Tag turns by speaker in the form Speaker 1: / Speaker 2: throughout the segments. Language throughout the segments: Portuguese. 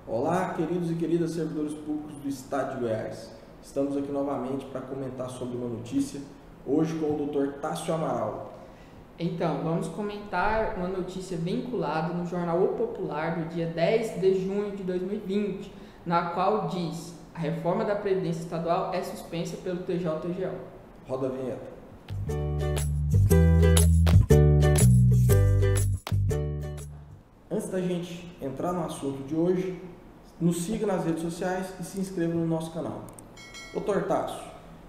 Speaker 1: Olá, queridos e queridas servidores públicos do Estado de Goiás. Estamos aqui novamente para comentar sobre uma notícia, hoje com o Dr. Tássio Amaral.
Speaker 2: Então, vamos comentar uma notícia vinculada no jornal O Popular do dia 10 de junho de 2020, na qual diz: a reforma da Previdência Estadual é suspensa pelo TJTGO.
Speaker 1: Roda a vinheta. Antes da gente entrar no assunto de hoje, nos siga nas redes sociais e se inscreva no nosso canal. Dr. Tássio,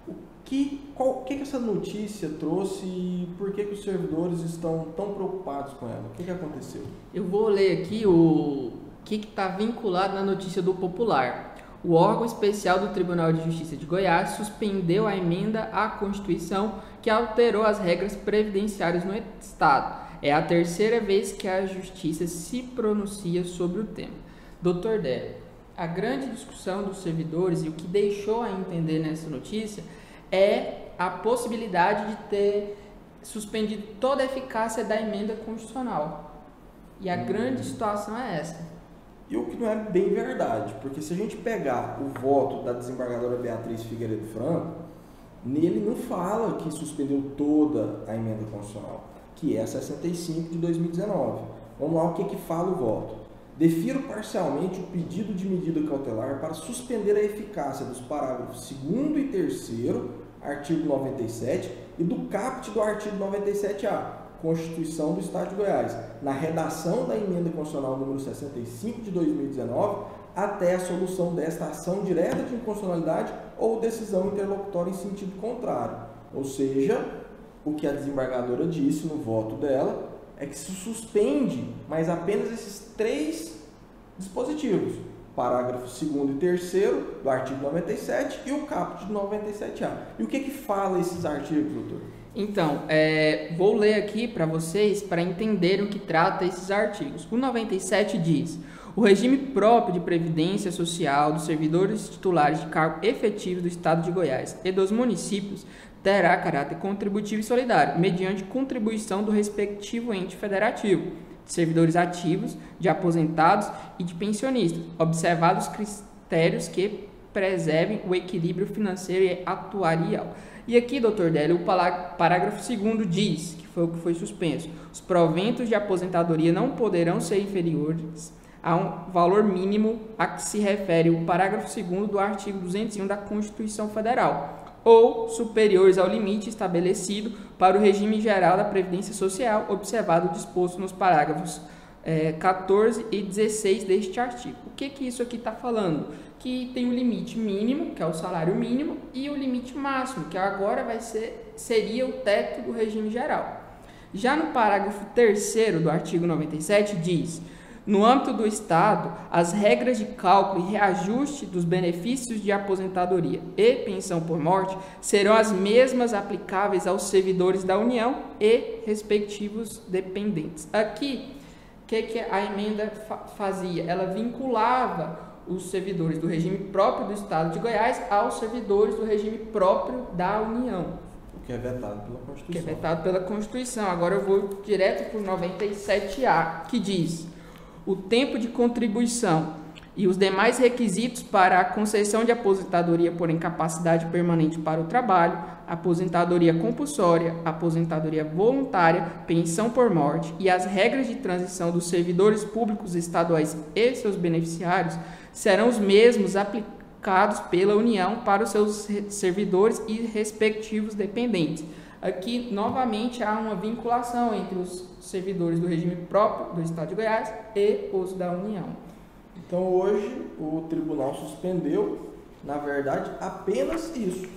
Speaker 1: o que essa notícia trouxe e por que os servidores estão tão preocupados com ela? O que aconteceu?
Speaker 2: Eu vou ler aqui o que está vinculado na notícia do Popular. O órgão especial do Tribunal de Justiça de Goiás suspendeu a emenda à Constituição que alterou as regras previdenciárias no Estado. É a terceira vez que a Justiça se pronuncia sobre o tema. Dr. Délio, a grande discussão dos servidores e o que deixou a entender nessa notícia é a possibilidade de ter suspendido toda a eficácia da emenda constitucional. E a grande situação é essa.
Speaker 1: E o que não é bem verdade, porque se a gente pegar o voto da desembargadora Beatriz Figueiredo Franco, nele não fala que suspendeu toda a emenda constitucional, que é a 65 de 2019. Vamos lá, o que fala o voto? Defiro parcialmente o pedido de medida cautelar para suspender a eficácia dos parágrafos 2º e 3º, artigo 97, e do caput do artigo 97A, Constituição do Estado de Goiás, na redação da emenda constitucional número 65 de 2019, até a solução desta ação direta de inconstitucionalidade ou decisão interlocutória em sentido contrário. Ou seja, o que a desembargadora disse no voto dela é que se suspende, mas apenas esses três dispositivos, parágrafo 2º e 3º do artigo 97 e o caput do 97A. E o que fala esses artigos, doutor?
Speaker 2: Então, vou ler aqui para vocês para entenderem o que trata esses artigos. O 97 diz: o regime próprio de previdência social dos servidores titulares de cargo efetivo do Estado de Goiás e dos municípios terá caráter contributivo e solidário, mediante contribuição do respectivo ente federativo, de servidores ativos, de aposentados e de pensionistas, observados critérios que preservem o equilíbrio financeiro e atuarial. E aqui, Dr. Délio, o parágrafo 2º diz, que foi o que foi suspenso: os proventos de aposentadoria não poderão ser inferiores a um valor mínimo a que se refere o parágrafo 2º do artigo 201 da Constituição Federal, ou superiores ao limite estabelecido para o regime geral da Previdência Social, observado o disposto nos parágrafos 14 e 16 deste artigo. O que isso aqui está falando? Que tem o limite mínimo, que é o salário mínimo, e o limite máximo, que agora seria o teto do regime geral. Já no parágrafo 3º do artigo 97 diz: no âmbito do Estado, as regras de cálculo e reajuste dos benefícios de aposentadoria e pensão por morte serão as mesmas aplicáveis aos servidores da União e respectivos dependentes. Aqui, o que a emenda fazia? Ela vinculava os servidores do regime próprio do Estado de Goiás aos servidores do regime próprio da União.
Speaker 1: O que é vetado pela Constituição.
Speaker 2: Que é vetado pela Constituição. Agora eu vou direto para o 97A, que diz: o tempo de contribuição e os demais requisitos para a concessão de aposentadoria por incapacidade permanente para o trabalho, aposentadoria compulsória, aposentadoria voluntária, pensão por morte e as regras de transição dos servidores públicos estaduais e seus beneficiários serão os mesmos aplicados pela União para os seus servidores e respectivos dependentes. Aqui, novamente, há uma vinculação entre os servidores do regime próprio do Estado de Goiás e os da União.
Speaker 1: Então, hoje, o tribunal suspendeu, na verdade, apenas isso.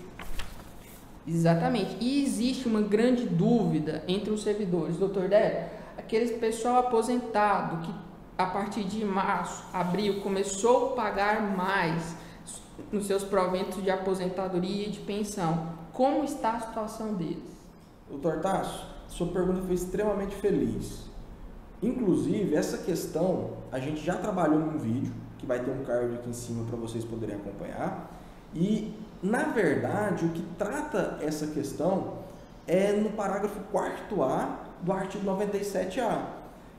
Speaker 2: Exatamente. E existe uma grande dúvida entre os servidores, doutor Délio, aqueles pessoal aposentado que, a partir de março, abril, começou a pagar mais nos seus proventos de aposentadoria e de pensão. Como está a situação deles?
Speaker 1: Doutor Tássio, sua pergunta foi extremamente feliz. Inclusive, essa questão a gente já trabalhou num vídeo, que vai ter um card aqui em cima para vocês poderem acompanhar. E, na verdade, o que trata essa questão é no parágrafo 4º-A do artigo 97A,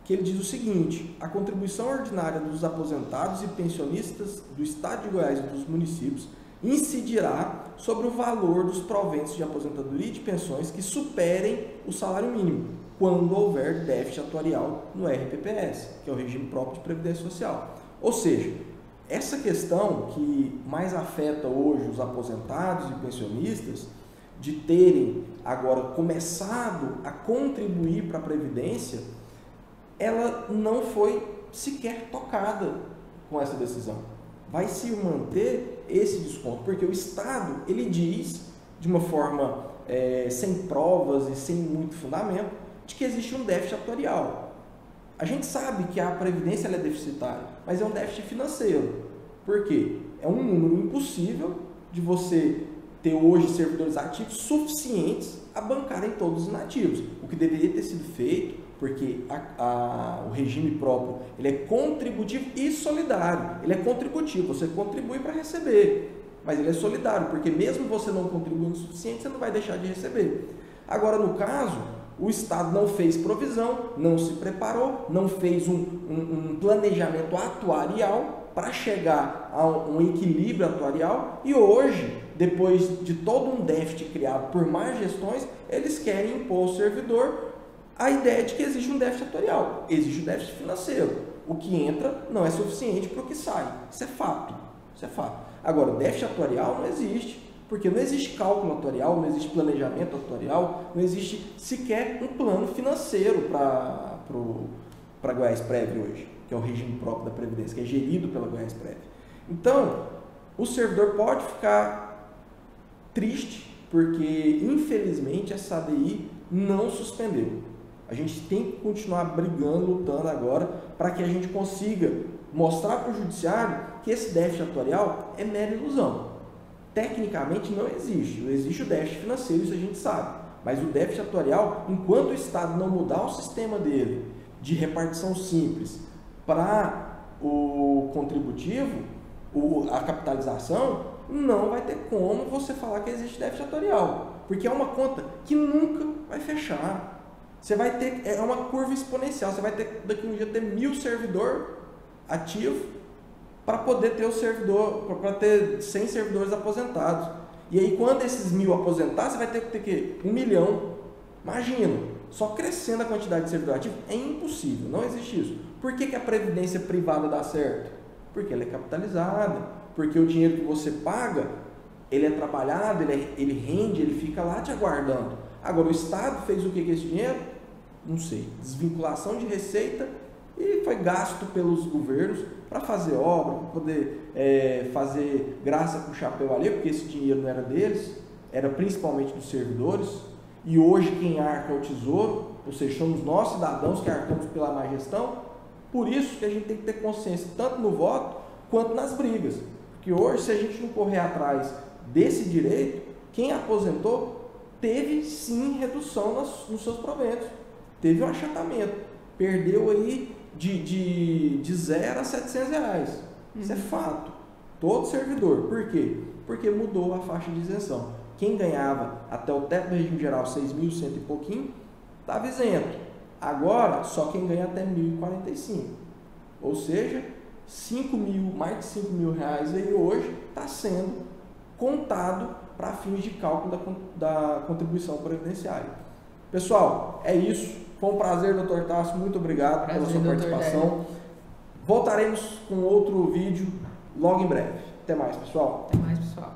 Speaker 1: que ele diz o seguinte: a contribuição ordinária dos aposentados e pensionistas do Estado de Goiás e dos municípios incidirá sobre o valor dos proventos de aposentadoria e de pensões que superem o salário mínimo, quando houver déficit atuarial no RPPS, que é o regime próprio de previdência social. Ou seja, essa questão que mais afeta hoje os aposentados e pensionistas, de terem agora começado a contribuir para a Previdência, ela não foi sequer tocada com essa decisão. Vai se manter esse desconto, porque o Estado, ele diz, de uma forma sem provas e sem muito fundamento, de que existe um déficit atuarial. A gente sabe que a Previdência ela é deficitária, mas é um déficit financeiro. Por quê? É um número impossível de você ter hoje servidores ativos suficientes a bancarem todos os inativos. O que deveria ter sido feito, porque o regime próprio ele é contributivo e solidário. Ele é contributivo, você contribui para receber, mas ele é solidário, porque mesmo você não contribuindo o suficiente, você não vai deixar de receber. Agora, no caso, o Estado não fez provisão, não se preparou, não fez um planejamento atuarial para chegar a um equilíbrio atuarial, e hoje, depois de todo um déficit criado por más gestões, eles querem impor ao servidor a ideia de que existe um déficit atuarial, existe um déficit financeiro. O que entra não é suficiente para o que sai. Isso é fato. Isso é fato. Agora, déficit atuarial não existe, porque não existe cálculo atuarial, não existe planejamento atuarial, não existe sequer um plano financeiro para Goiásprev hoje, que é o regime próprio da Previdência, que é gerido pela Goiásprev. Então, o servidor pode ficar triste, porque infelizmente essa ADI não suspendeu. A gente tem que continuar brigando, lutando agora, para que a gente consiga mostrar para o judiciário que esse déficit atuarial é mera ilusão. Tecnicamente não existe o déficit financeiro, isso a gente sabe, mas o déficit atuarial, enquanto o Estado não mudar o sistema dele de repartição simples para o contributivo, a capitalização, não vai ter como você falar que existe déficit atuarial, porque é uma conta que nunca vai fechar. Você vai ter, é uma curva exponencial, você vai ter daqui a um dia ter 1000 servidor ativo para poder ter o servidor, para ter 100 servidores aposentados. E aí quando esses 1000 aposentar, você vai ter que ter que 1 milhão. Imagina, só crescendo a quantidade de servidor ativo é impossível, não existe isso. Por que a previdência privada dá certo? Porque ela é capitalizada, porque o dinheiro que você paga, ele é trabalhado, ele rende, ele fica lá te aguardando. Agora, o Estado fez o que com esse dinheiro? Não sei. Desvinculação de receita e foi gasto pelos governos para fazer obra, para poder fazer graça com o chapéu ali, porque esse dinheiro não era deles, era principalmente dos servidores. E hoje quem arca é o Tesouro, ou seja, somos nós cidadãos que arcamos pela má gestão. Por isso que a gente tem que ter consciência tanto no voto quanto nas brigas. Porque hoje, se a gente não correr atrás desse direito, quem aposentou teve sim redução nos seus proventos, teve um achatamento, perdeu aí de 0 a 700 reais. Isso é fato. Todo servidor. Por quê? Porque mudou a faixa de isenção. Quem ganhava até o teto do regime geral 6.100 e pouquinho, estava isento. Agora, só quem ganha até 1.045. Ou seja, mais de 5 mil reais aí hoje está sendo contado para fins de cálculo da contribuição previdenciária. Pessoal, é isso. Foi um prazer, Dr. Tasso. Muito obrigado pela sua participação. Voltaremos com outro vídeo logo em breve. Até mais, pessoal.
Speaker 2: Até mais, pessoal.